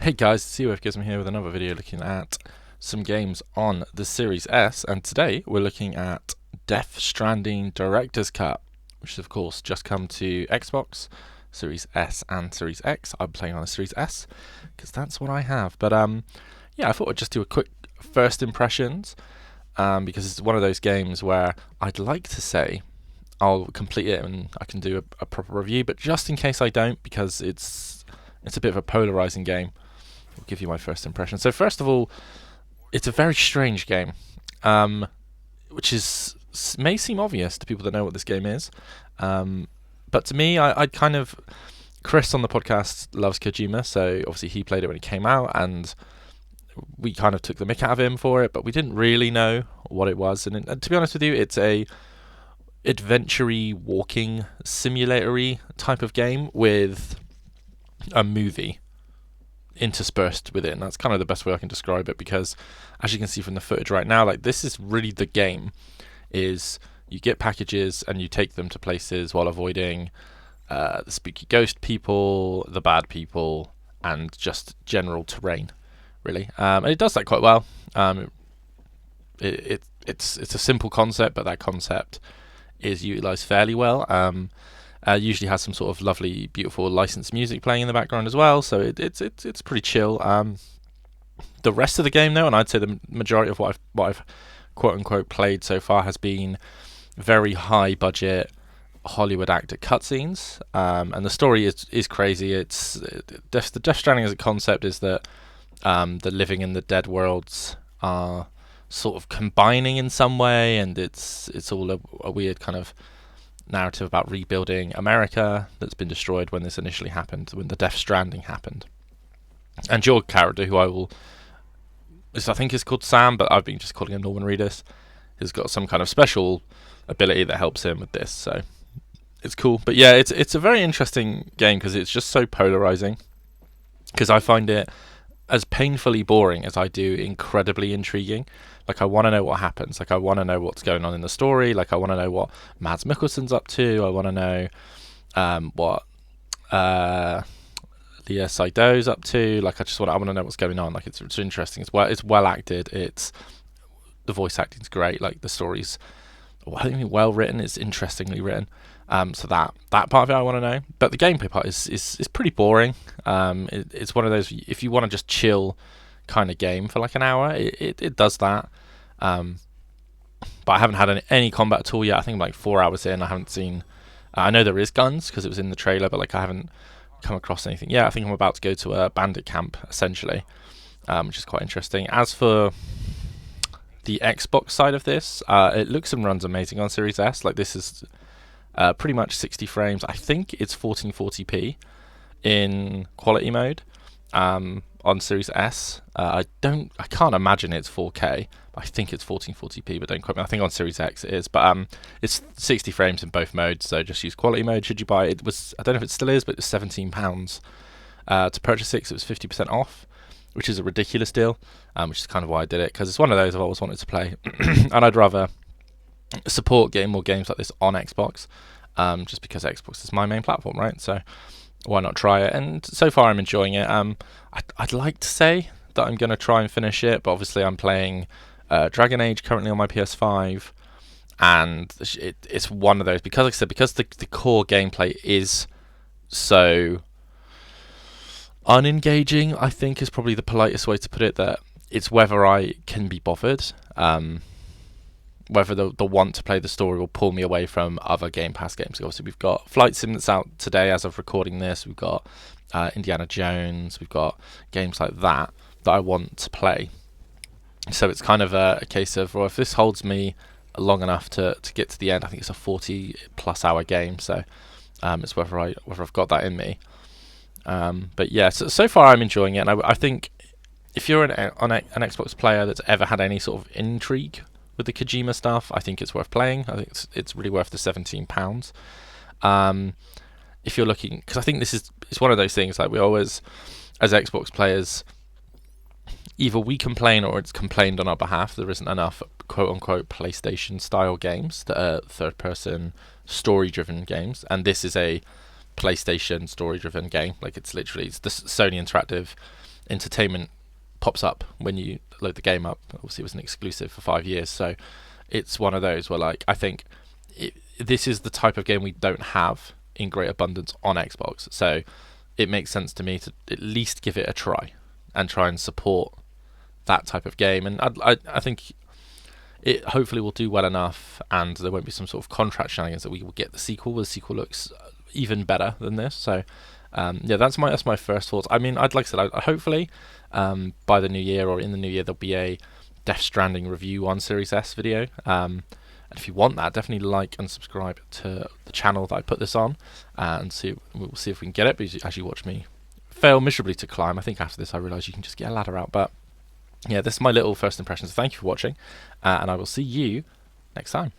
Hey guys, COFGism here with another video looking at some games on the Series S, and today we're looking at Death Stranding Director's Cut, which has of course just come to Xbox, Series S and Series X. I'm playing on the Series S, because that's what I have. But yeah, I thought I'd just do a quick first impressions, because it's one of those games where I'd like to say I'll complete it and I can do a proper review, but just in case I don't, because it's a bit of a polarizing game, I'll give you my first impression. So first of all, it's a very strange game, which may seem obvious to people that know what this game is, but to me, I'd kind of, Chris on the podcast loves Kojima, so obviously he played it when it came out, and we kind of took the mick out of him for it, but we didn't really know what it was. And to be honest with you, it's a adventure-y, walking simulator-y type of game with a movie interspersed with it, and that's kind of the best way I can describe it, because as you can see from the footage right now, like, this is really the game. Is you get packages and you take them to places while avoiding the spooky ghost people, the bad people, and just general terrain, really. And it does that quite well. It's a simple concept, but that concept is utilised fairly well. Usually has some sort of lovely, beautiful licensed music playing in the background as well, so it's pretty chill. The rest of the game, though, and I'd say the majority of what I've quote unquote played so far, has been very high budget Hollywood actor cutscenes, and the story is crazy. The Death Stranding as a concept is that the living and the dead worlds are sort of combining in some way, and it's all a weird kind of narrative about rebuilding America that's been destroyed when this initially happened, when the Death Stranding happened. And your character, who I think is called Sam, but I've been just calling him Norman Reedus, has got some kind of special ability that helps him with this, so it's cool. But yeah, it's a very interesting game because it's just so polarizing, because I find it as painfully boring as I do incredibly intriguing. Like, I want to know what happens. Like, I want to know what's going on in the story. Like, I want to know what Mads Mikkelsen's up to. I want to know what Leah Seydoux up to. Like, I want to know what's going on. Like, it's interesting. It's well acted. The voice acting's great. Like, the story's well written. It's interestingly written. So that part of it I want to know. But the gameplay part is pretty boring. It's one of those, if you want to just chill kind of game for like an hour, it does that. But I haven't had any combat at all yet. I think I'm like 4 hours in. I haven't seen. I know there is guns because it was in the trailer, but like, I haven't come across anything. Yeah, I think I'm about to go to a bandit camp essentially, which is quite interesting. As for the Xbox side of this, it looks and runs amazing on Series S. Like, this is pretty much 60 frames. I think it's 1440p in quality mode on Series S. I can't imagine it's 4K. I think it's 1440p, but don't quote me. I think on Series X it is, but it's 60 frames in both modes. So just use quality mode. Should you buy it? I don't know if it still is, but it's £17 to purchase it. 'Cause it was 50% off, which is a ridiculous deal. Which is kind of why I did it, because it's one of those I've always wanted to play, and I'd rather support getting more games like this on Xbox, just because Xbox is my main platform, right? So why not try it? And so far I'm enjoying it. I'd like to say that I'm going to try and finish it, but obviously I'm playing Dragon Age currently on my PS5, and it's one of those, because like I said, because the core gameplay is so unengaging, I think is probably the politest way to put it, that it's whether I can be bothered, whether the want to play the story will pull me away from other Game Pass games. Obviously, we've got Flight Sim that's out today as of recording this. We've got Indiana Jones. We've got games like that I want to play. So it's kind of a case of, well, if this holds me long enough to get to the end, I think it's a 40-plus hour game. So it's whether I've got that in me. But yeah, so far I'm enjoying it, and I think if you're an Xbox player that's ever had any sort of intrigue with the Kojima stuff, I think it's worth playing. I think it's really worth the £17. If you're looking, because I think it's one of those things, like, we always, as Xbox players, either we complain or it's complained on our behalf. There isn't enough quote unquote PlayStation style games that are third person story driven games, and this is a PlayStation story driven game. Like, it's the Sony Interactive entertainment pops up when you load the game up. Obviously, it was an exclusive for 5 years, so it's one of those where like I think this is the type of game we don't have in great abundance on Xbox. So it makes sense to me to at least give it a try and try and support that type of game. And I think it hopefully will do well enough, and there won't be some sort of contract shenanigans that we will get the sequel. The sequel looks even better than this. So yeah, that's my first thoughts. I mean, like I said, hopefully by the new year or in the new year there'll be a Death Stranding review on Series S video. And if you want that, definitely like and subscribe to the channel that I put this on, and we'll see if we can get it. But as you watch me fail miserably to climb, I think after this I realise you can just get a ladder out. But yeah, this is my little first impressions. Thank you for watching, and I will see you next time.